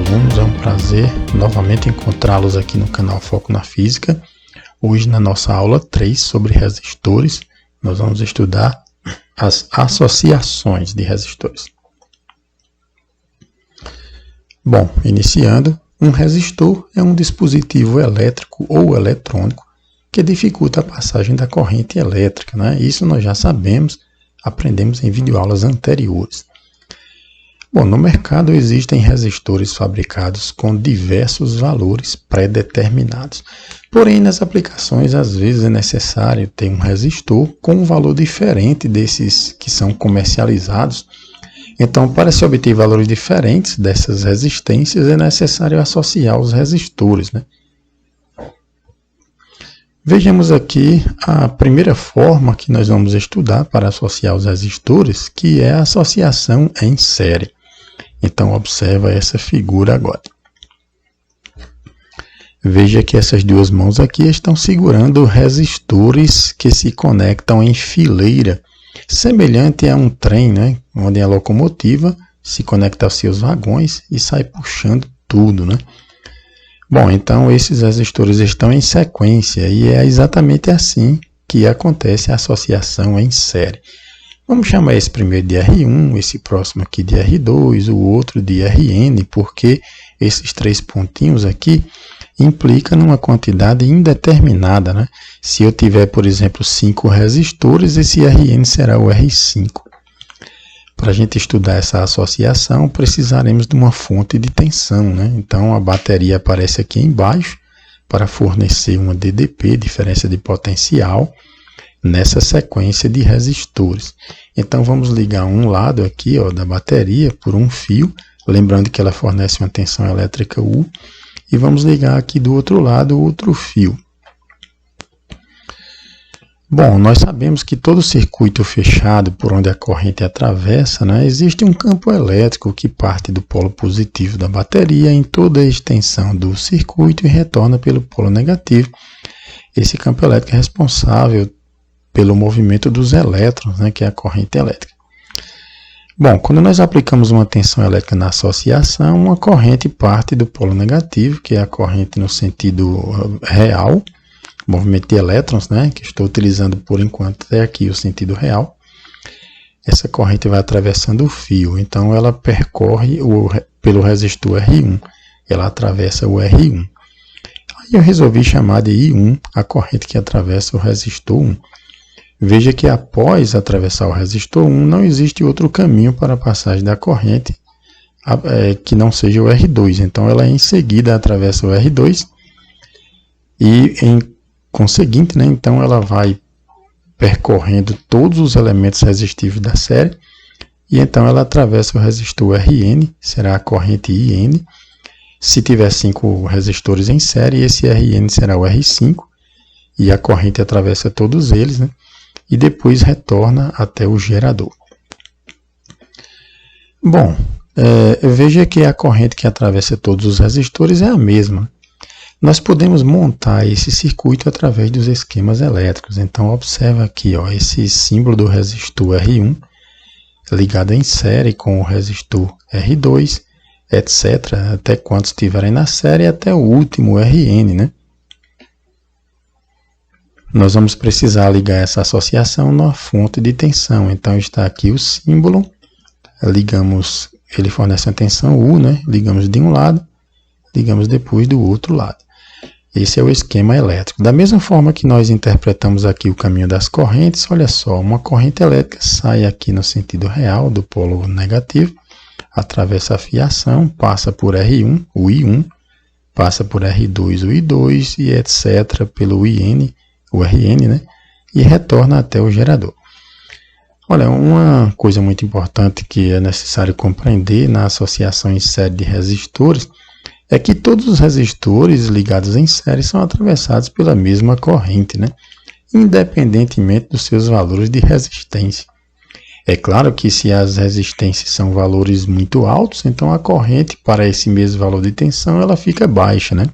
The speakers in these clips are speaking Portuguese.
alunos, é um prazer novamente encontrá-los aqui no canal Foco na Física. Hoje na nossa aula 3 sobre resistores, nós vamos estudar as associações de resistores. Bom, iniciando, um resistor é um dispositivo elétrico ou eletrônico que dificulta a passagem da corrente elétrica, né? Isso nós já sabemos, aprendemos em videoaulas anteriores. Bom, no mercado existem resistores fabricados com diversos valores pré-determinados. Porém, nas aplicações, às vezes é necessário ter um resistor com um valor diferente desses que são comercializados. Então, para se obter valores diferentes dessas resistências, é necessário associar os resistores, né? Vejamos aqui a primeira forma que nós vamos estudar para associar os resistores, que é a associação em série. Então, observa essa figura agora. Veja que essas duas mãos aqui estão segurando resistores que se conectam em fileira, semelhante a um trem, né? Onde a locomotiva se conecta aos seus vagões e sai puxando tudo, né? Bom, então esses resistores estão em sequência e é exatamente assim que acontece a associação em série. Vamos chamar esse primeiro de R1, esse próximo aqui de R2, o outro de Rn, porque esses três pontinhos aqui implicam numa quantidade indeterminada, né? Se eu tiver, por exemplo, 5 resistores, esse Rn será o R5. Para a gente estudar essa associação, precisaremos de uma fonte de tensão, né? Então, a bateria aparece aqui embaixo para fornecer uma DDP, diferença de potencial, nessa sequência de resistores. Então, vamos ligar um lado aqui, ó, da bateria por um fio, lembrando que ela fornece uma tensão elétrica U, e vamos ligar aqui do outro lado outro fio. Bom, nós sabemos que todo circuito fechado por onde a corrente atravessa, né, existe um campo elétrico que parte do polo positivo da bateria em toda a extensão do circuito e retorna pelo polo negativo. Esse campo elétrico é responsável pelo movimento dos elétrons, né, que é a corrente elétrica. Bom, quando nós aplicamos uma tensão elétrica na associação, uma corrente parte do polo negativo, que é a corrente no sentido real, movimento de elétrons, né, que estou utilizando por enquanto até aqui o sentido real. Essa corrente vai atravessando o fio, então ela percorre pelo resistor R1, ela atravessa o R1. Aí eu resolvi chamar de I1 a corrente que atravessa o resistor 1. Veja que após atravessar o resistor 1, não existe outro caminho para a passagem da corrente que não seja o R2. Então, ela em seguida atravessa o R2 e, em conseguinte, né, então ela vai percorrendo todos os elementos resistivos da série e então ela atravessa o resistor Rn, será a corrente IN. Se tiver 5 resistores em série, esse Rn será o R5 e a corrente atravessa todos eles, né? E depois retorna até o gerador. Bom, veja que a corrente que atravessa todos os resistores é a mesma. Nós podemos montar esse circuito através dos esquemas elétricos. Então, observa aqui, ó, esse símbolo do resistor R1 ligado em série com o resistor R2, etc., até quantos estiverem na série, até o último Rn, né? Nós vamos precisar ligar essa associação na fonte de tensão. Então, está aqui o símbolo, ligamos, ele fornece a tensão U, né? Ligamos de um lado, ligamos depois do outro lado. Esse é o esquema elétrico. Da mesma forma que nós interpretamos aqui o caminho das correntes, olha só, uma corrente elétrica sai aqui no sentido real do polo negativo, atravessa a fiação, passa por R1, o I1, passa por R2, o I2 e etc. pelo IN, o Rn, né? E retorna até o gerador. Olha, uma coisa muito importante que é necessário compreender na associação em série de resistores é que todos os resistores ligados em série são atravessados pela mesma corrente, né? Independentemente dos seus valores de resistência. É claro que se as resistências são valores muito altos, então a corrente para esse mesmo valor de tensão ela fica baixa, né?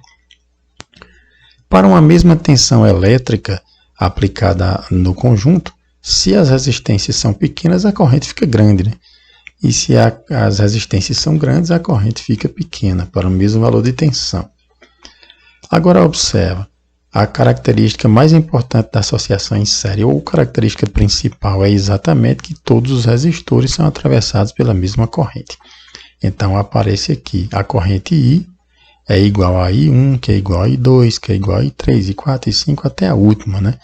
Para uma mesma tensão elétrica aplicada no conjunto, se as resistências são pequenas, a corrente fica grande, né? e se as resistências são grandes, a corrente fica pequena, para o mesmo valor de tensão. Agora observa, a característica mais importante da associação em série, ou característica principal, é exatamente que todos os resistores são atravessados pela mesma corrente. Então aparece aqui a corrente I é igual a I1, que é igual a I2, que é igual a I3, I4, I5, até a última, né?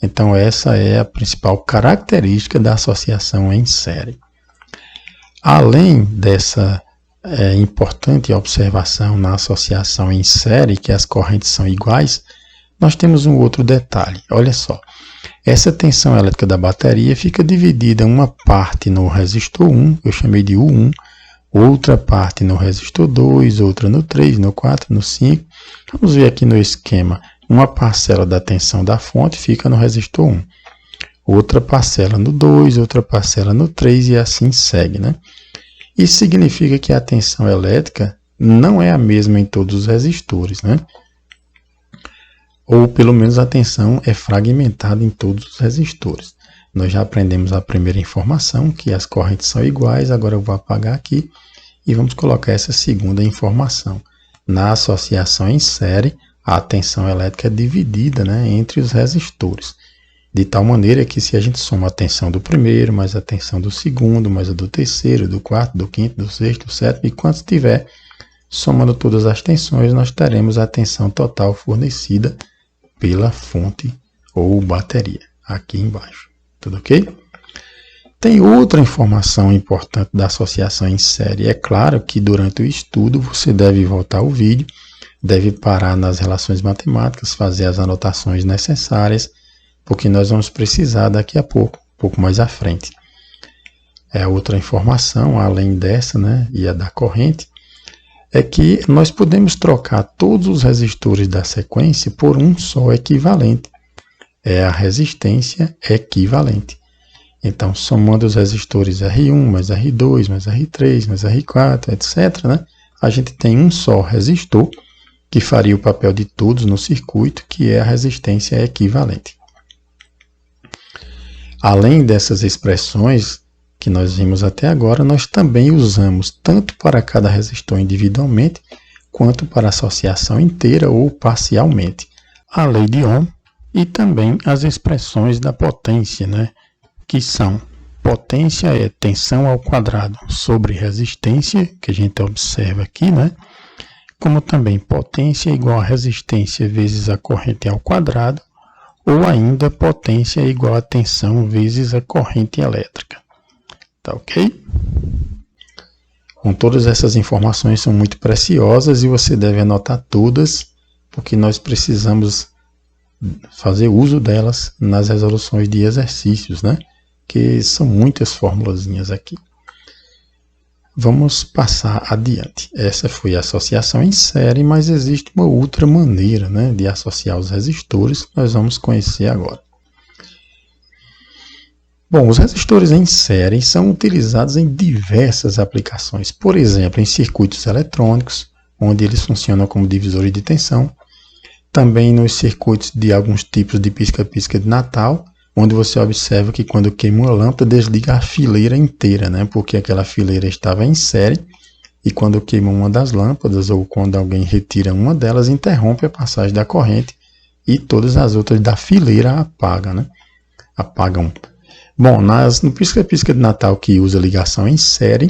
Então essa é a principal característica da associação em série. Além dessa importante observação na associação em série, que as correntes são iguais, nós temos um outro detalhe. Olha só, essa tensão elétrica da bateria fica dividida uma parte no resistor 1, eu chamei de U1, outra parte no resistor 2, outra no 3, no 4, no 5. Vamos ver aqui no esquema, uma parcela da tensão da fonte fica no resistor 1, outra parcela no 2, outra parcela no 3 e assim segue, né? Isso significa que a tensão elétrica não é a mesma em todos os resistores, né? Ou pelo menos a tensão é fragmentada em todos os resistores. Nós já aprendemos a primeira informação, que as correntes são iguais, agora eu vou apagar aqui e vamos colocar essa segunda informação. Na associação em série, a tensão elétrica é dividida, né, entre os resistores. De tal maneira que se a gente soma a tensão do primeiro, mais a tensão do segundo, mais a do terceiro, do quarto, do quinto, do sexto, do sétimo, e quanto tiver, somando todas as tensões, nós teremos a tensão total fornecida pela fonte ou bateria, aqui embaixo. Tudo ok? Tem outra informação importante da associação em série. É claro que durante o estudo você deve voltar ao vídeo, deve parar nas relações matemáticas, fazer as anotações necessárias, porque nós vamos precisar daqui a pouco, um pouco mais à frente. Outra informação, além dessa, né, e a da corrente, é que nós podemos trocar todos os resistores da sequência por um só equivalente. É a resistência equivalente. Então, somando os resistores R1, mais R2, mais R3, mais R4, etc., né, a gente tem um só resistor que faria o papel de todos no circuito, que é a resistência equivalente. Além dessas expressões que nós vimos até agora, nós também usamos tanto para cada resistor individualmente, quanto para a associação inteira ou parcialmente, a lei de Ohm e também as expressões da potência, né? Que são: potência é tensão ao quadrado sobre resistência, que a gente observa aqui, né? Como também potência é igual a resistência vezes a corrente ao quadrado, ou ainda potência é igual a tensão vezes a corrente elétrica. Tá ok? Bom, todas essas informações são muito preciosas e você deve anotar todas, porque nós precisamos fazer uso delas nas resoluções de exercícios, né? Que são muitas formulazinhas aqui. Vamos passar adiante. Essa foi a associação em série, mas existe uma outra maneira, né, de associar os resistores que nós vamos conhecer agora. Bom, os resistores em série são utilizados em diversas aplicações. Por exemplo, em circuitos eletrônicos, onde eles funcionam como divisores de tensão. Também nos circuitos de alguns tipos de pisca-pisca de Natal, onde você observa que quando queima uma lâmpada, desliga a fileira inteira, né? Porque aquela fileira estava em série, e quando queima uma das lâmpadas, ou quando alguém retira uma delas, interrompe a passagem da corrente, e todas as outras da fileira apagam, né? Apagam. Bom, no pisca-pisca de Natal que usa ligação em série,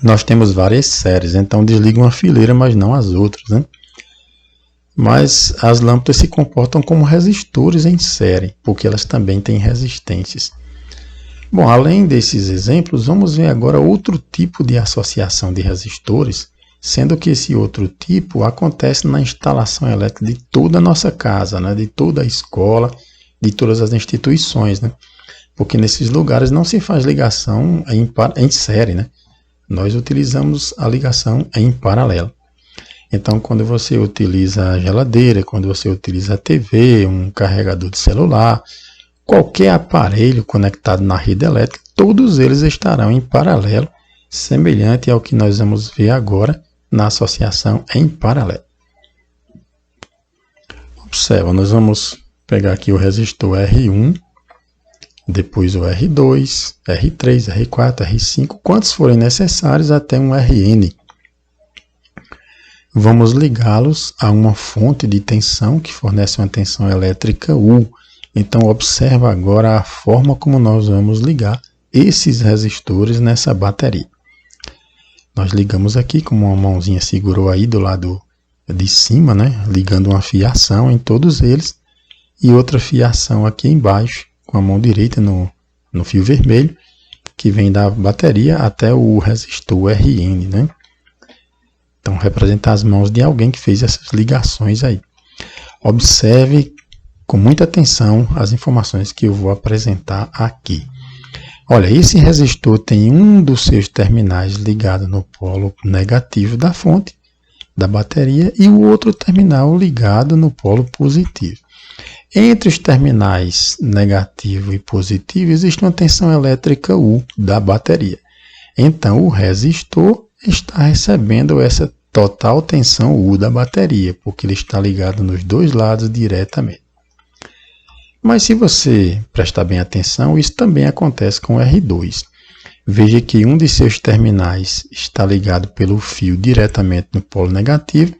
nós temos várias séries, então desliga uma fileira, mas não as outras, né? Mas as lâmpadas se comportam como resistores em série, porque elas também têm resistências. Bom, além desses exemplos, vamos ver agora outro tipo de associação de resistores, sendo que esse outro tipo acontece na instalação elétrica de toda a nossa casa, né? De toda a escola, de todas as instituições, né? Porque nesses lugares não se faz ligação em série, né? Nós utilizamos a ligação em paralelo. Então, quando você utiliza a geladeira, quando você utiliza a TV, um carregador de celular, qualquer aparelho conectado na rede elétrica, todos eles estarão em paralelo, semelhante ao que nós vamos ver agora na associação em paralelo. Observa, nós vamos pegar aqui o resistor R1 depois o R2, R3, R4, R5, quantos forem necessários até um Rn. Vamos ligá-los a uma fonte de tensão que fornece uma tensão elétrica U. Então observa agora a forma como nós vamos ligar esses resistores nessa bateria. Nós ligamos aqui, como uma mãozinha segurou aí do lado de cima, né? Ligando uma fiação em todos eles e outra fiação aqui embaixo, com a mão direita no fio vermelho, que vem da bateria até o resistor Rn, né? Então, representa as mãos de alguém que fez essas ligações aí. Observe com muita atenção as informações que eu vou apresentar aqui. Olha, esse resistor tem um dos seus terminais ligado no polo negativo da fonte, da bateria, e o outro terminal ligado no polo positivo. Entre os terminais negativo e positivo existe uma tensão elétrica U da bateria. Então, o resistor está recebendo essa total tensão U da bateria, porque ele está ligado nos dois lados diretamente. Mas se você prestar bem atenção, isso também acontece com o R2. Veja que um de seus terminais está ligado pelo fio diretamente no polo negativo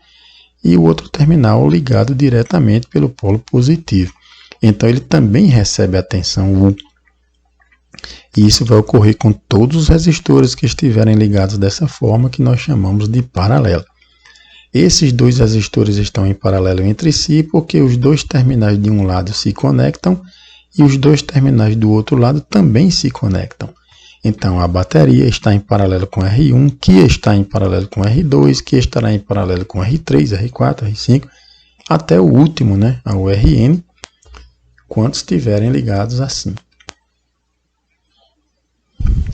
e o outro terminal ligado diretamente pelo polo positivo. Então ele também recebe a tensão U. E isso vai ocorrer com todos os resistores que estiverem ligados dessa forma, que nós chamamos de paralelo. Esses dois resistores estão em paralelo entre si porque os dois terminais de um lado se conectam e os dois terminais do outro lado também se conectam. Então a bateria está em paralelo com R1, que está em paralelo com R2, que estará em paralelo com R3, R4, R5, até o último, né, ao Rn, quantos estiverem ligados assim.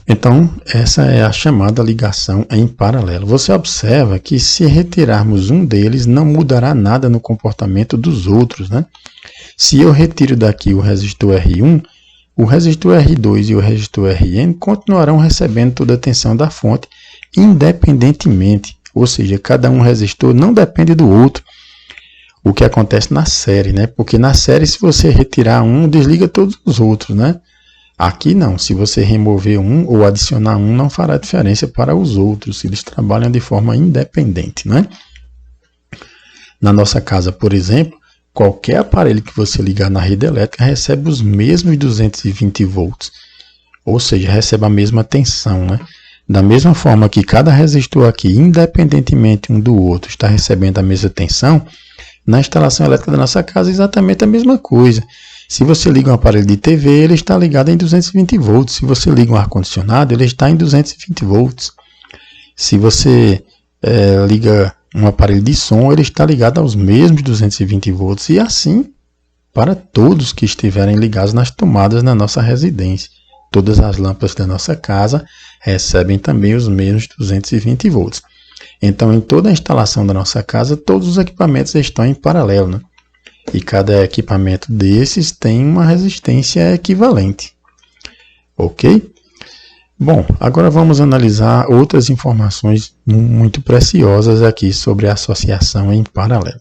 Então, essa é a chamada ligação em paralelo. Você observa que se retirarmos um deles, não mudará nada no comportamento dos outros, né? Se eu retiro daqui o resistor R1, o resistor R2 e o resistor Rn continuarão recebendo toda a tensão da fonte, independentemente. Ou seja, cada um resistor não depende do outro. O que acontece na série, né? Porque na série, se você retirar um, desliga todos os outros, né? Aqui não, se você remover um ou adicionar um, não fará diferença para os outros, eles trabalham de forma independente, né? Na nossa casa, por exemplo, qualquer aparelho que você ligar na rede elétrica recebe os mesmos 220 volts, ou seja, recebe a mesma tensão, né? Da mesma forma que cada resistor aqui, independentemente um do outro, está recebendo a mesma tensão, na instalação elétrica da nossa casa é exatamente a mesma coisa. Se você liga um aparelho de TV, ele está ligado em 220 volts. Se você liga um ar-condicionado, ele está em 220 volts. Se você liga um aparelho de som, ele está ligado aos mesmos 220 volts. E assim, para todos que estiverem ligados nas tomadas na nossa residência. Todas as lâmpadas da nossa casa recebem também os mesmos 220 volts. Então, em toda a instalação da nossa casa, todos os equipamentos estão em paralelo, né? E cada equipamento desses tem uma resistência equivalente. Ok? Bom, agora vamos analisar outras informações muito preciosas aqui sobre a associação em paralelo.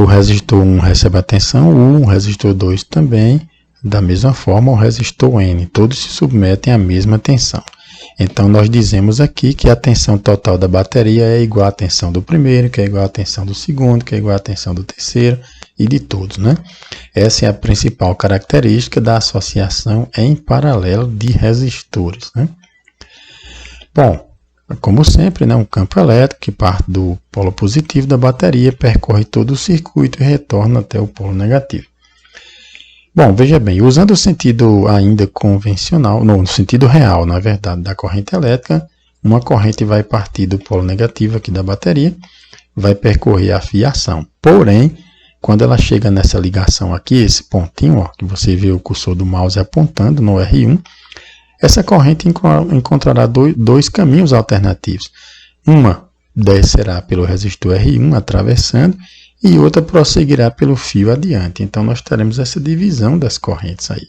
O resistor 1 recebe a tensão U, o resistor 2 também, da mesma forma o resistor N. Todos se submetem à mesma tensão. Então, nós dizemos aqui que a tensão total da bateria é igual à tensão do primeiro, que é igual à tensão do segundo, que é igual à tensão do terceiro e de todos, né? Essa é a principal característica da associação em paralelo de resistores, né? Bom, como sempre, né, um campo elétrico que parte do polo positivo da bateria, percorre todo o circuito e retorna até o polo negativo. Bom, veja bem, usando o sentido ainda convencional, no sentido real, na verdade, da corrente elétrica, uma corrente vai partir do polo negativo aqui da bateria, vai percorrer a fiação. Porém, quando ela chega nessa ligação aqui, esse pontinho, ó, que você vê o cursor do mouse apontando no R1, essa corrente encontrará dois caminhos alternativos. Uma descerá pelo resistor R1, atravessando, e outra prosseguirá pelo fio adiante. Então, nós teremos essa divisão das correntes aí.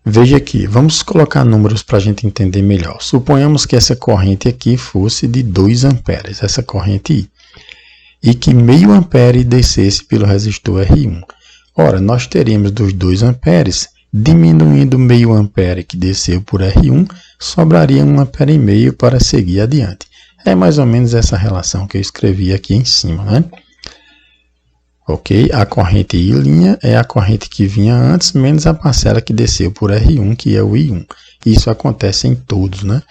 Veja aqui, vamos colocar números para a gente entender melhor. Suponhamos que essa corrente aqui fosse de 2 amperes, essa corrente I, e que meio ampere descesse pelo resistor R1. Ora, nós teríamos dos 2 amperes, diminuindo meio ampere que desceu por R1, sobraria 1,5 ampere para seguir adiante. É mais ou menos essa relação que eu escrevi aqui em cima, né? Ok? A corrente I' é a corrente que vinha antes, menos a parcela que desceu por R1, que é o I1. Isso acontece em todos, né?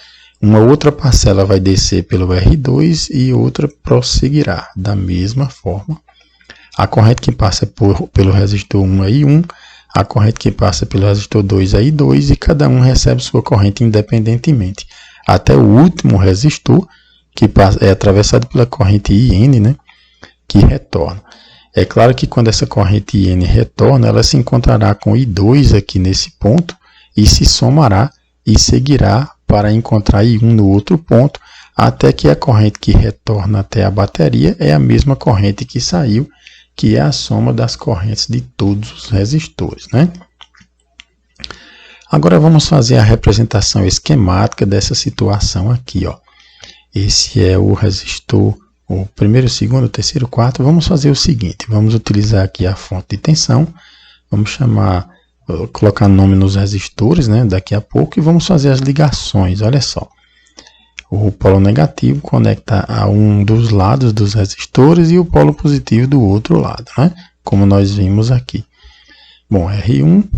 Uma outra parcela vai descer pelo R2 e outra prosseguirá da mesma forma. A corrente que passa pelo resistor 1 é I1, a corrente que passa pelo resistor 2 é I2 e cada um recebe sua corrente independentemente. Até o último resistor, que é atravessado pela corrente IN, né, que retorna. É claro que quando essa corrente IN retorna, ela se encontrará com I2 aqui nesse ponto e se somará e seguirá para encontrar I1 no outro ponto, até que a corrente que retorna até a bateria é a mesma corrente que saiu, que é a soma das correntes de todos os resistores, né? Agora vamos fazer a representação esquemática dessa situação aqui, ó. Esse é o resistor, o primeiro, segundo, terceiro, quarto. Vamos fazer o seguinte, vamos utilizar aqui a fonte de tensão, vamos colocar nome nos resistores, né, daqui a pouco, e vamos fazer as ligações, olha só. O polo negativo conecta a um dos lados dos resistores e o polo positivo do outro lado, né, como nós vimos aqui. Bom, R1,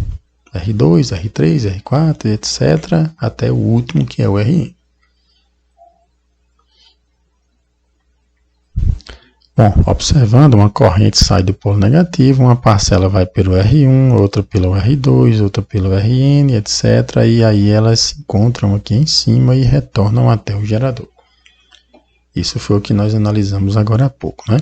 R2, R3, R4, etc., até o último, que é o Rn. Bom, observando, uma corrente sai do polo negativo, uma parcela vai pelo R1, outra pelo R2, outra pelo Rn, etc. E aí elas se encontram aqui em cima e retornam até o gerador. Isso foi o que nós analisamos agora há pouco, né?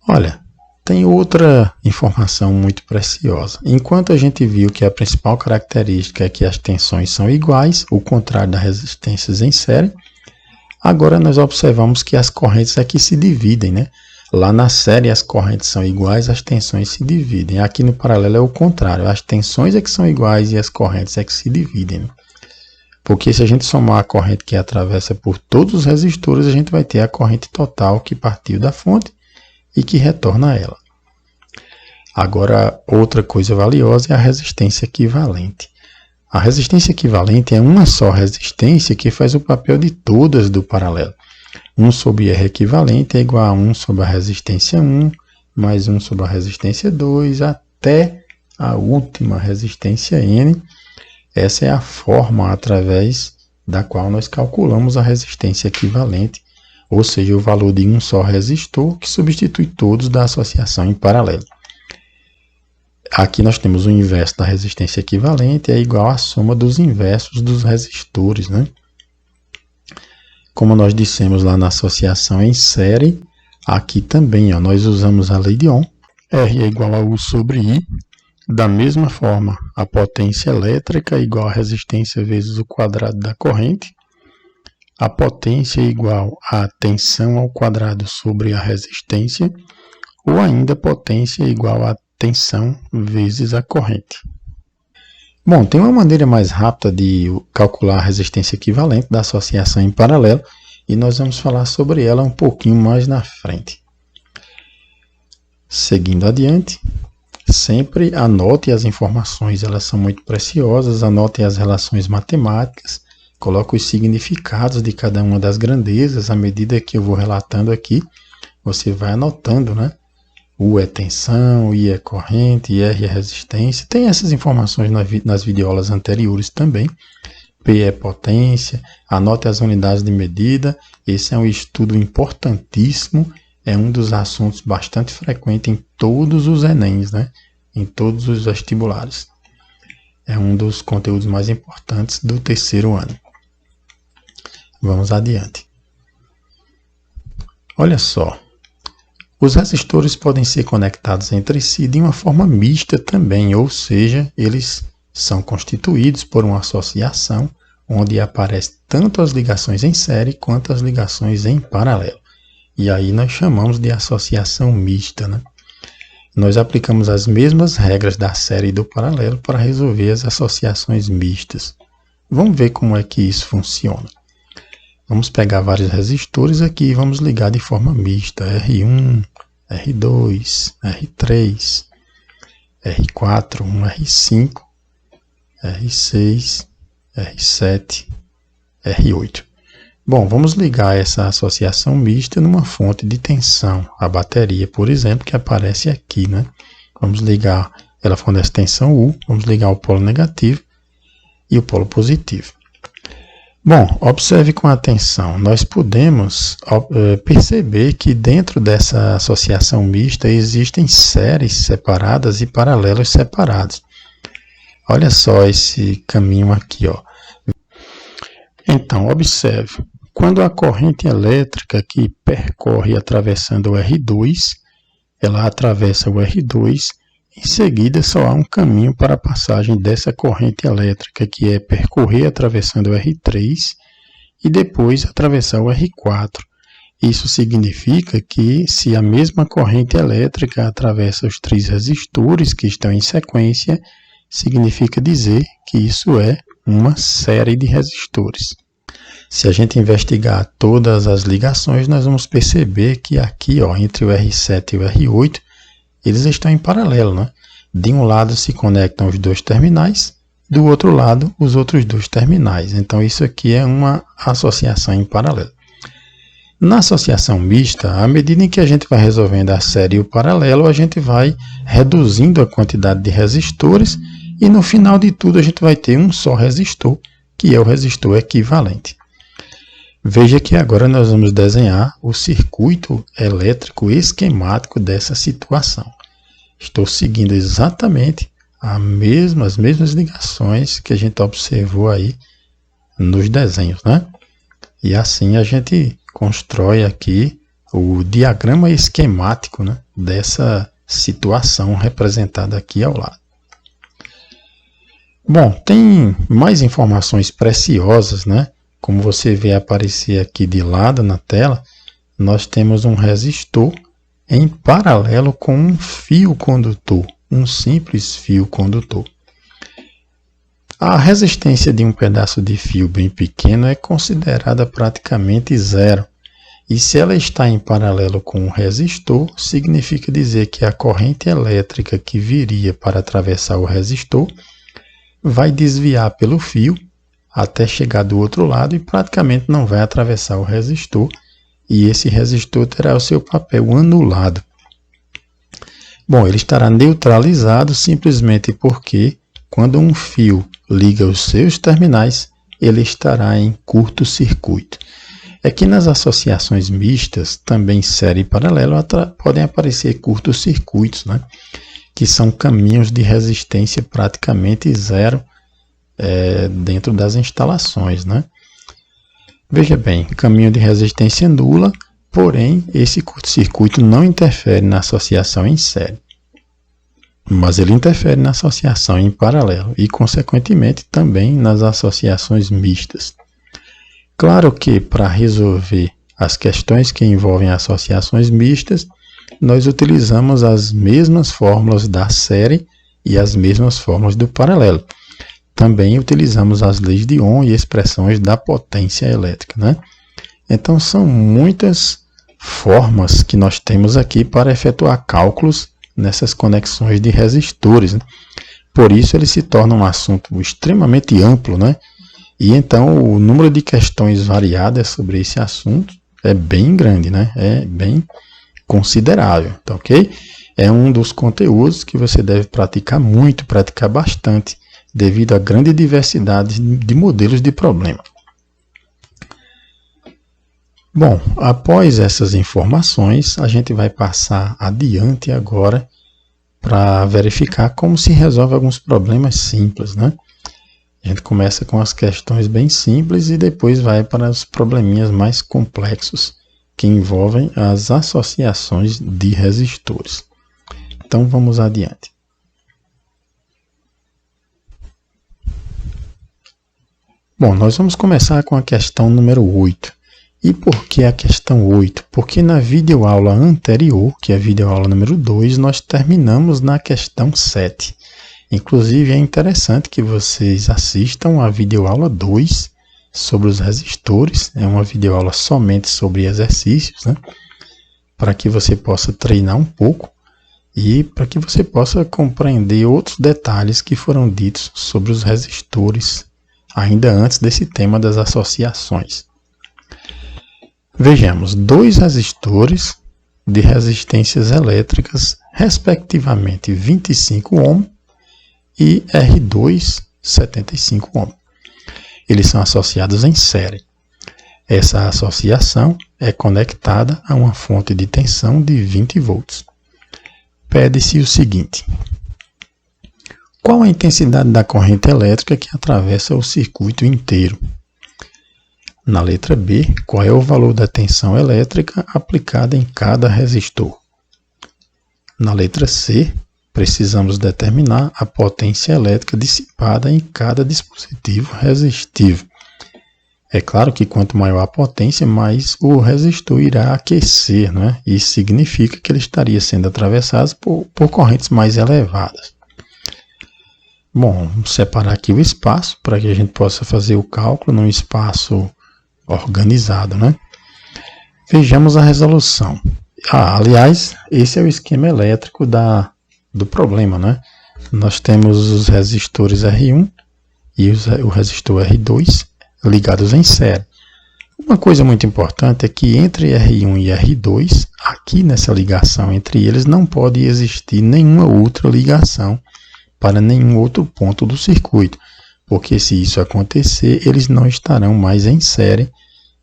Olha, tem outra informação muito preciosa. Enquanto a gente viu que a principal característica é que as tensões são iguais, o contrário das resistências em série, agora nós observamos que as correntes é que se dividem, né? Lá na série as correntes são iguais, as tensões se dividem. Aqui no paralelo é o contrário, as tensões é que são iguais e as correntes é que se dividem, né? Porque se a gente somar a corrente que atravessa por todos os resistores, a gente vai ter a corrente total que partiu da fonte e que retorna a ela. Agora, outra coisa valiosa é a resistência equivalente. A resistência equivalente é uma só resistência que faz o papel de todas do paralelo. 1 sobre R equivalente é igual a 1 sobre a resistência 1, mais 1 sobre a resistência 2, até a última resistência N. Essa é a forma através da qual nós calculamos a resistência equivalente, ou seja, o valor de um só resistor que substitui todos da associação em paralelo. Aqui nós temos o inverso da resistência equivalente, é igual à soma dos inversos dos resistores, né? Como nós dissemos lá na associação em série, aqui também ó, nós usamos a lei de Ohm, R é igual a U sobre I. Da mesma forma, a potência elétrica é igual a resistência vezes o quadrado da corrente. A potência é igual a tensão ao quadrado sobre a resistência, ou ainda potência é igual a tensão vezes a corrente. Bom, tem uma maneira mais rápida de calcular a resistência equivalente da associação em paralelo, e nós vamos falar sobre ela um pouquinho mais na frente. Seguindo adiante, sempre anote as informações, elas são muito preciosas, anote as relações matemáticas, coloque os significados de cada uma das grandezas, à medida que eu vou relatando aqui, você vai anotando, né? U é tensão, I é corrente, R é resistência. Tem essas informações nas videoaulas anteriores também. P é potência. Anote as unidades de medida. Esse é um estudo importantíssimo. É um dos assuntos bastante frequentes em todos os Enems, né? Em todos os vestibulares. É um dos conteúdos mais importantes do terceiro ano. Vamos adiante. Olha só. Os resistores podem ser conectados entre si de uma forma mista também, ou seja, eles são constituídos por uma associação onde aparecem tanto as ligações em série quanto as ligações em paralelo. E aí nós chamamos de associação mista, né? Nós aplicamos as mesmas regras da série e do paralelo para resolver as associações mistas. Vamos ver como é que isso funciona. Vamos pegar vários resistores aqui e vamos ligar de forma mista, R1, R2, R3, R4, um R5, R6, R7, R8. Bom, vamos ligar essa associação mista numa fonte de tensão, a bateria, por exemplo, que aparece aqui, né? Vamos ligar, ela fornece tensão U, vamos ligar o polo negativo e o polo positivo. Bom, observe com atenção, nós podemos perceber que dentro dessa associação mista existem séries separadas e paralelos separados. Olha só esse caminho aqui, ó. Então, observe, quando a corrente elétrica que percorre atravessando o R2, ela atravessa o R2, em seguida só há um caminho para a passagem dessa corrente elétrica, que é percorrer atravessando o R3 e depois atravessar o R4. Isso significa que se a mesma corrente elétrica atravessa os 3 resistores que estão em sequência, significa dizer que isso é uma série de resistores. Se a gente investigar todas as ligações, nós vamos perceber que aqui, ó, entre o R7 e o R8, eles estão em paralelo, né? De um lado se conectam os 2 terminais, do outro lado os outros 2 terminais. Então isso aqui é uma associação em paralelo. Na associação mista, à medida em que a gente vai resolvendo a série e o paralelo, a gente vai reduzindo a quantidade de resistores e no final de tudo a gente vai ter um só resistor, que é o resistor equivalente. Veja que agora nós vamos desenhar o circuito elétrico esquemático dessa situação. Estou seguindo exatamente as mesmas ligações que a gente observou aí nos desenhos, né? E assim a gente constrói aqui o diagrama esquemático, né, dessa situação representada aqui ao lado. Bom, tem mais informações preciosas, né? Como você vê aparecer aqui de lado na tela, nós temos um resistor em paralelo com um fio condutor, um simples fio condutor. A resistência de um pedaço de fio bem pequeno é considerada praticamente zero. E se ela está em paralelo com um resistor, significa dizer que a corrente elétrica que viria para atravessar o resistor vai desviar pelo fio até chegar do outro lado e praticamente não vai atravessar o resistor, e esse resistor terá o seu papel anulado. Bom, ele estará neutralizado simplesmente porque quando um fio liga os seus terminais, ele estará em curto-circuito. É que nas associações mistas, também série e paralelo, podem aparecer curtos-circuitos, né? Que são caminhos de resistência praticamente zero dentro das instalações, né? Veja bem, caminho de resistência nula, porém esse curto-circuito não interfere na associação em série, mas ele interfere na associação em paralelo e, consequentemente, também nas associações mistas. Claro que para resolver as questões que envolvem associações mistas, nós utilizamos as mesmas fórmulas da série e as mesmas fórmulas do paralelo. Também utilizamos as leis de Ohm e expressões da potência elétrica, né? Então são muitas formas que nós temos aqui para efetuar cálculos nessas conexões de resistores, né? Por isso ele se torna um assunto extremamente amplo, né? E então o número de questões variadas sobre esse assunto é bem grande, né? É bem considerável, tá ok? É um dos conteúdos que você deve praticar muito, praticar bastante, devido à grande diversidade de modelos de problema. Bom, após essas informações, a gente vai passar adiante agora para verificar como se resolve alguns problemas simples, né? A gente começa com as questões bem simples e depois vai para os probleminhas mais complexos, que envolvem as associações de resistores. Então vamos adiante. Bom, nós vamos começar com a questão número 8. E por que a questão 8? Porque na videoaula anterior, que é a videoaula número 2, nós terminamos na questão 7. Inclusive é interessante que vocês assistam a videoaula 2 sobre os resistores. É uma videoaula somente sobre exercícios, né? para que você possa treinar um pouco e para que você possa compreender outros detalhes que foram ditos sobre os resistores ainda antes desse tema das associações. Vejamos, dois resistores de resistências elétricas, respectivamente 25 ohm e R2 75 ohm. Eles são associados em série. Essa associação é conectada a uma fonte de tensão de 20 volts. Pede-se o seguinte: qual a intensidade da corrente elétrica que atravessa o circuito inteiro? Na letra B, qual é o valor da tensão elétrica aplicada em cada resistor? Na letra C, precisamos determinar a potência elétrica dissipada em cada dispositivo resistivo. É claro que quanto maior a potência, mais o resistor irá aquecer, né? Isso significa que ele estaria sendo atravessado por correntes mais elevadas. Bom, vamos separar aqui o espaço para que a gente possa fazer o cálculo num espaço organizado, né? Vejamos a resolução. Aliás, esse é o esquema elétrico do problema, né? Nós temos os resistores R1 e o resistor R2 ligados em série. Uma coisa muito importante é que entre R1 e R2, aqui nessa ligação entre eles, não pode existir nenhuma outra ligação para nenhum outro ponto do circuito, porque se isso acontecer, eles não estarão mais em série,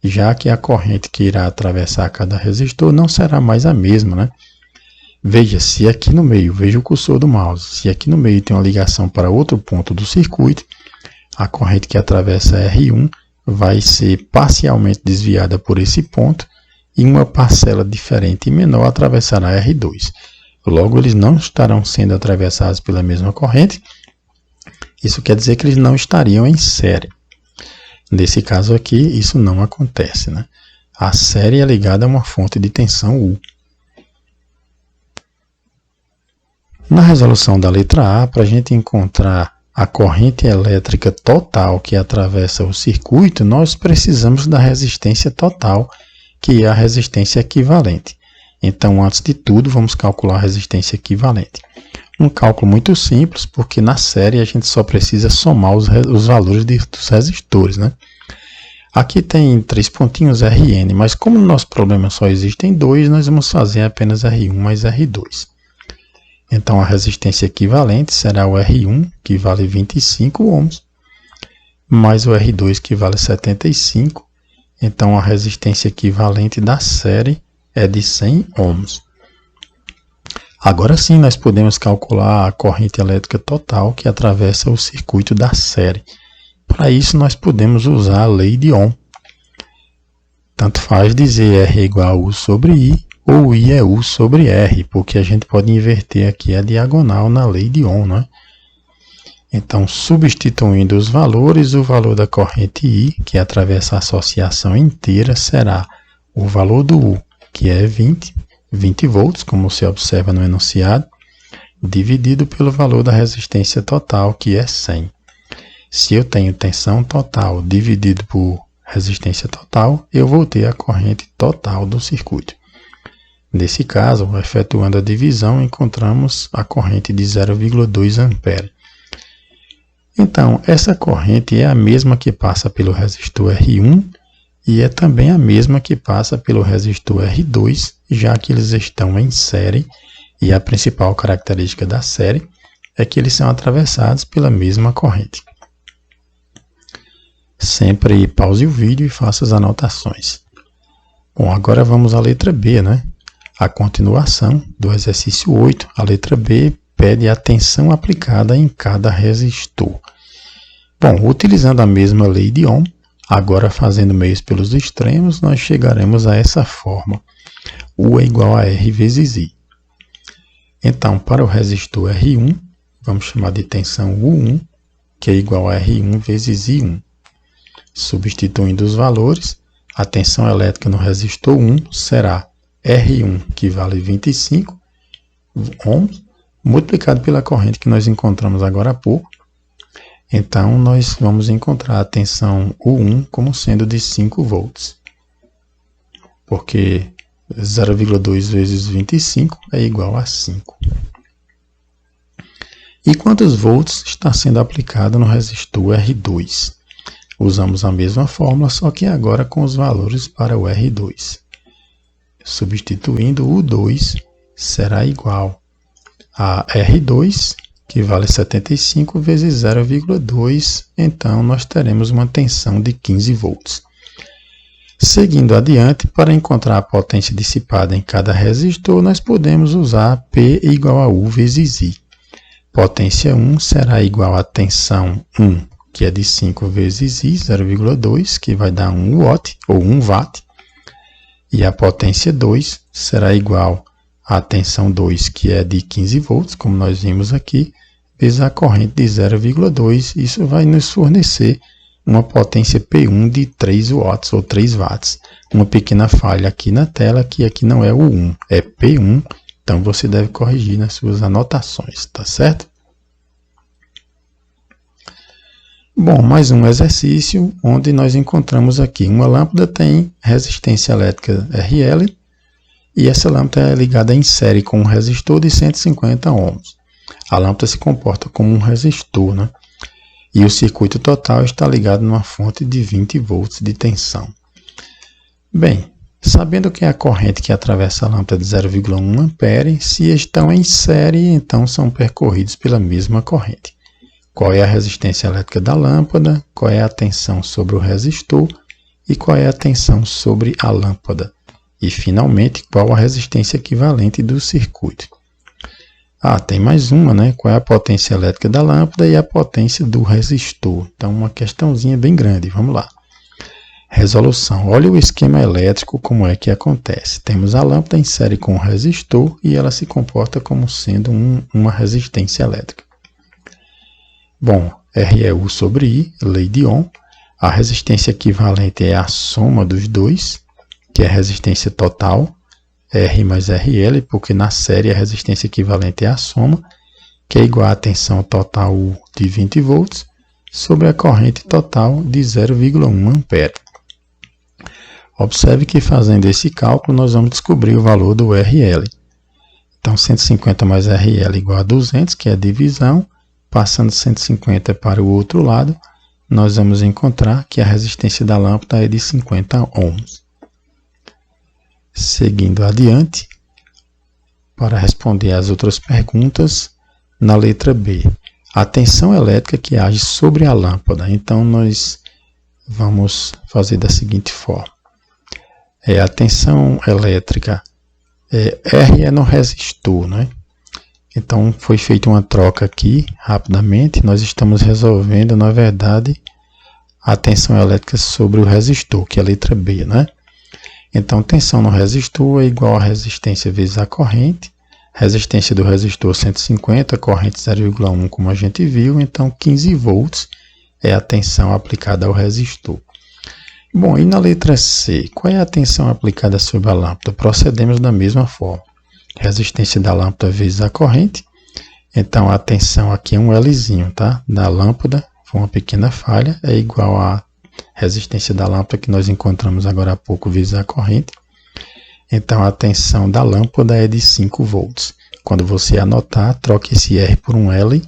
já que a corrente que irá atravessar cada resistor não será mais a mesma, né? Veja, se aqui no meio, veja o cursor do mouse, se aqui no meio tem uma ligação para outro ponto do circuito, a corrente que atravessa R1 vai ser parcialmente desviada por esse ponto e uma parcela diferente e menor atravessará R2. Logo, eles não estarão sendo atravessados pela mesma corrente. Isso quer dizer que eles não estariam em série. Nesse caso aqui, isso não acontece, né? A série é ligada a uma fonte de tensão U. Na resolução da letra A, para a gente encontrar a corrente elétrica total que atravessa o circuito, nós precisamos da resistência total, que é a resistência equivalente. Então, antes de tudo, vamos calcular a resistência equivalente. Um cálculo muito simples, porque na série a gente só precisa somar os valores dos resistores, né? Aqui tem 3 pontinhos Rn, mas como no nosso problema só existem 2, nós vamos fazer apenas R1 mais R2. Então, a resistência equivalente será o R1, que vale 25 ohms, mais o R2, que vale 75. Então, a resistência equivalente da série é de 100 ohms. Agora sim, nós podemos calcular a corrente elétrica total que atravessa o circuito da série. Para isso, nós podemos usar a lei de Ohm. Tanto faz dizer R igual a U sobre I, ou I é U sobre R, porque a gente pode inverter aqui a diagonal na lei de Ohm, né? Então, substituindo os valores, o valor da corrente I, que atravessa a associação inteira, será o valor do U, que é 20 volts, como você observa no enunciado, dividido pelo valor da resistência total, que é 100. Se eu tenho tensão total dividido por resistência total, eu vou ter a corrente total do circuito. Nesse caso, efetuando a divisão, encontramos a corrente de 0,2 A. Então, essa corrente é a mesma que passa pelo resistor R1 e é também a mesma que passa pelo resistor R2, já que eles estão em série, e a principal característica da série é que eles são atravessados pela mesma corrente. Sempre pause o vídeo e faça as anotações. Bom, agora vamos à letra B, né? A continuação do exercício 8, a letra B, pede a tensão aplicada em cada resistor. Bom, utilizando a mesma lei de Ohm, agora fazendo meios pelos extremos, nós chegaremos a essa forma. U é igual a R vezes I. Então, para o resistor R1, vamos chamar de tensão U1, que é igual a R1 vezes I1. Substituindo os valores, a tensão elétrica no resistor 1 será R1, que vale 25 ohms, multiplicado pela corrente que nós encontramos agora há pouco. Então, nós vamos encontrar a tensão U1 como sendo de 5 volts. Porque 0,2 vezes 25 é igual a 5. E quantos volts está sendo aplicado no resistor R2? Usamos a mesma fórmula, só que agora com os valores para o R2. Substituindo, o 2 será igual a R2, que vale 75 vezes 0,2, então nós teremos uma tensão de 15 volts. Seguindo adiante, para encontrar a potência dissipada em cada resistor, nós podemos usar P igual a U vezes I. Potência 1 será igual a tensão 1, que é de 5 vezes I, 0,2, que vai dar 1 watt, ou 1 watt. E a potência 2 será igual a tensão 2, que é de 15 volts, como nós vimos aqui, vezes a corrente de 0,2. Isso vai nos fornecer uma potência P1 de 3 watts, ou 3 watts. Uma pequena falha aqui na tela, que aqui não é o 1, é P1. Então, você deve corrigir nas suas anotações, tá certo? Bom, mais um exercício onde nós encontramos aqui uma lâmpada tem resistência elétrica RL e essa lâmpada é ligada em série com um resistor de 150 ohms. A lâmpada se comporta como um resistor, né? E o circuito total está ligado numa fonte de 20 volts de tensão. Bem, sabendo que a corrente que atravessa a lâmpada é de 0,1 ampere, se estão em série, então são percorridos pela mesma corrente. Qual é a resistência elétrica da lâmpada, qual é a tensão sobre o resistor e qual é a tensão sobre a lâmpada. E, finalmente, qual a resistência equivalente do circuito. Tem mais uma, né? Qual é a potência elétrica da lâmpada e a potência do resistor. Então, uma questãozinha bem grande. Vamos lá. Resolução. Olha o esquema elétrico, como é que acontece. Temos a lâmpada em série com o resistor e ela se comporta como sendo uma resistência elétrica. Bom, R é U sobre I, lei de Ohm. A resistência equivalente é a soma dos dois, que é a resistência total, R mais RL, porque na série a resistência equivalente é a soma, que é igual à tensão total U de 20 volts, sobre a corrente total de 0,1 ampere. Observe que fazendo esse cálculo nós vamos descobrir o valor do RL. Então 150 mais RL igual a 200, que é a divisão. Passando 150 para o outro lado, nós vamos encontrar que a resistência da lâmpada é de 50 ohms. Seguindo adiante, para responder às outras perguntas, na letra B, a tensão elétrica que age sobre a lâmpada. Então, nós vamos fazer da seguinte forma. A tensão elétrica, R é no resistor, né? Então, foi feita uma troca aqui, rapidamente. Nós estamos resolvendo, na verdade, a tensão elétrica sobre o resistor, que é a letra B, né? Então, tensão no resistor é igual a resistência vezes a corrente. Resistência do resistor 150, corrente 0,1, como a gente viu. Então, 15 volts é a tensão aplicada ao resistor. Bom, e na letra C, qual é a tensão aplicada sobre a lâmpada? Procedemos da mesma forma. Resistência da lâmpada vezes a corrente. Então, a tensão aqui é um Lzinho, tá? Da lâmpada, foi uma pequena falha, é igual a resistência da lâmpada que nós encontramos agora há pouco vezes a corrente. Então, a tensão da lâmpada é de 5 volts. Quando você anotar, troque esse R por um L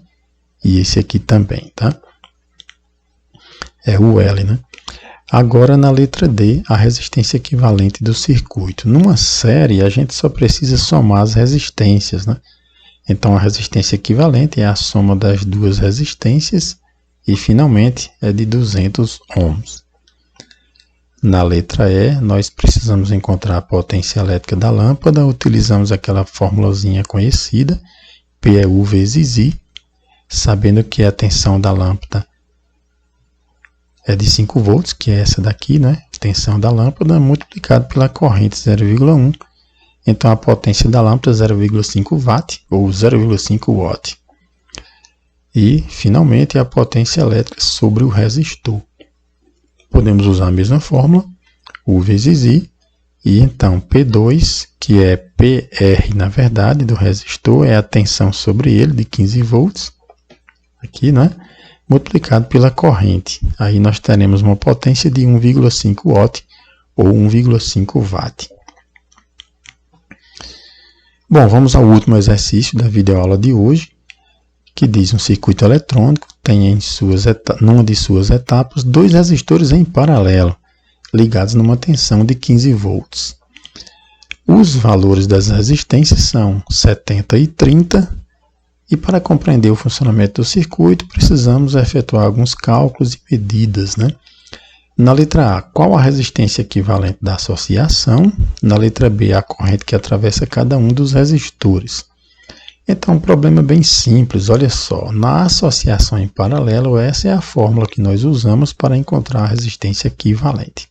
e esse aqui também, tá? É o L, né? Agora, na letra D, a resistência equivalente do circuito. Numa série, a gente só precisa somar as resistências, né? Então, a resistência equivalente é a soma das duas resistências e, finalmente, é de 200 ohms. Na letra E, nós precisamos encontrar a potência elétrica da lâmpada. Utilizamos aquela formulazinha conhecida, P é U vezes I, sabendo que a tensão da lâmpada é de 5 volts, que é essa daqui, né? Tensão da lâmpada multiplicado pela corrente 0,1. Então, a potência da lâmpada é 0,5 watt, ou 0,5 watt. E, finalmente, a potência elétrica sobre o resistor. Podemos usar a mesma fórmula, U vezes I. E, então, P2, que é PR, na verdade, do resistor, é a tensão sobre ele, de 15 volts. Aqui, né? Multiplicado pela corrente. Aí nós teremos uma potência de 1,5 watt ou 1,5 watt. Bom, vamos ao último exercício da videoaula de hoje, que diz: um circuito eletrônico tem numa de suas etapas dois resistores em paralelo, ligados numa tensão de 15 volts. Os valores das resistências são 70 e 30, e para compreender o funcionamento do circuito, precisamos efetuar alguns cálculos e medidas, né? Na letra A, qual a resistência equivalente da associação? Na letra B, a corrente que atravessa cada um dos resistores. Então, um problema bem simples, olha só. Na associação em paralelo, essa é a fórmula que nós usamos para encontrar a resistência equivalente.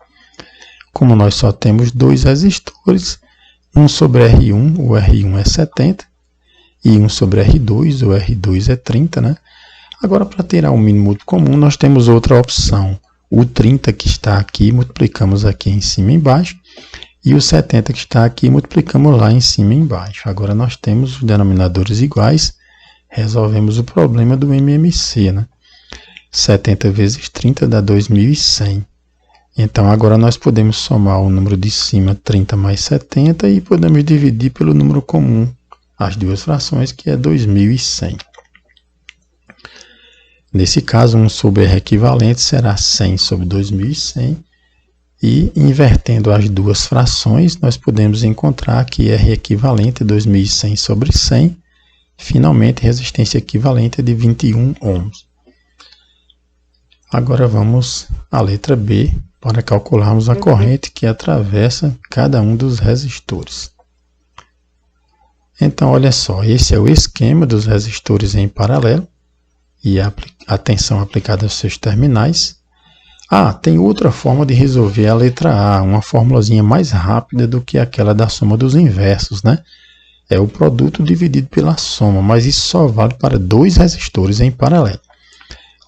Como nós só temos dois resistores, 1 sobre R1, o R1 é 70, e 1 sobre R2, o R2 é 30, né? Agora, para tirar o mínimo múltiplo comum, nós temos outra opção. O 30 que está aqui, multiplicamos aqui em cima e embaixo. E o 70 que está aqui, multiplicamos lá em cima e embaixo. Agora nós temos os denominadores iguais. Resolvemos o problema do MMC, né? 70 vezes 30 dá 2.100. Então agora nós podemos somar o número de cima, 30 mais 70, e podemos dividir pelo número comum as duas frações, que é 2.100. Nesse caso, 1 sobre R equivalente será 100 sobre 2.100, e invertendo as duas frações, nós podemos encontrar que R equivalente é 2.100 sobre 100, finalmente resistência equivalente é de 21 ohms. Agora vamos à letra B, para calcularmos a corrente que atravessa cada um dos resistores. Então, olha só, esse é o esquema dos resistores em paralelo e a tensão aplicada aos seus terminais. Tem outra forma de resolver a letra A, uma formulazinha mais rápida do que aquela da soma dos inversos, né? É o produto dividido pela soma, mas isso só vale para dois resistores em paralelo.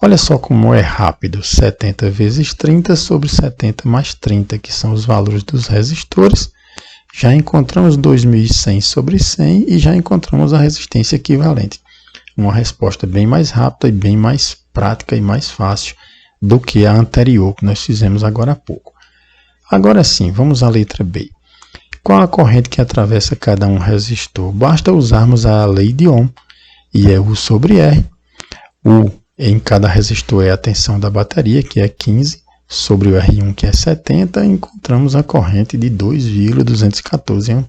Olha só como é rápido, 70 vezes 30 sobre 70 mais 30, que são os valores dos resistores. Já encontramos 2.100 sobre 100 e já encontramos a resistência equivalente. Uma resposta bem mais rápida e bem mais prática e mais fácil do que a anterior que nós fizemos agora há pouco. Agora sim, vamos à letra B. Qual a corrente que atravessa cada um resistor? Basta usarmos a lei de Ohm, e é U sobre R. U em cada resistor é a tensão da bateria, que é 15, sobre o R1, que é 70, encontramos a corrente de 2,214 A.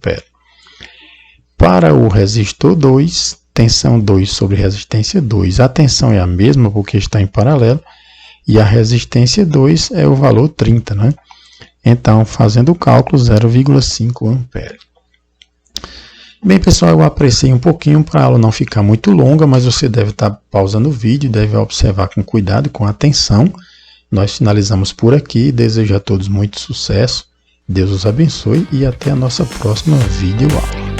Para o resistor 2, tensão 2 sobre resistência 2. A tensão é a mesma porque está em paralelo, e a resistência 2 é o valor 30, né? Então, fazendo o cálculo, 0,5 A. Bem, pessoal, eu apressei um pouquinho para a aula não ficar muito longa, mas você deve estar pausando o vídeo, deve observar com cuidado, com atenção. Nós finalizamos por aqui, desejo a todos muito sucesso, Deus os abençoe e até a nossa próxima videoaula.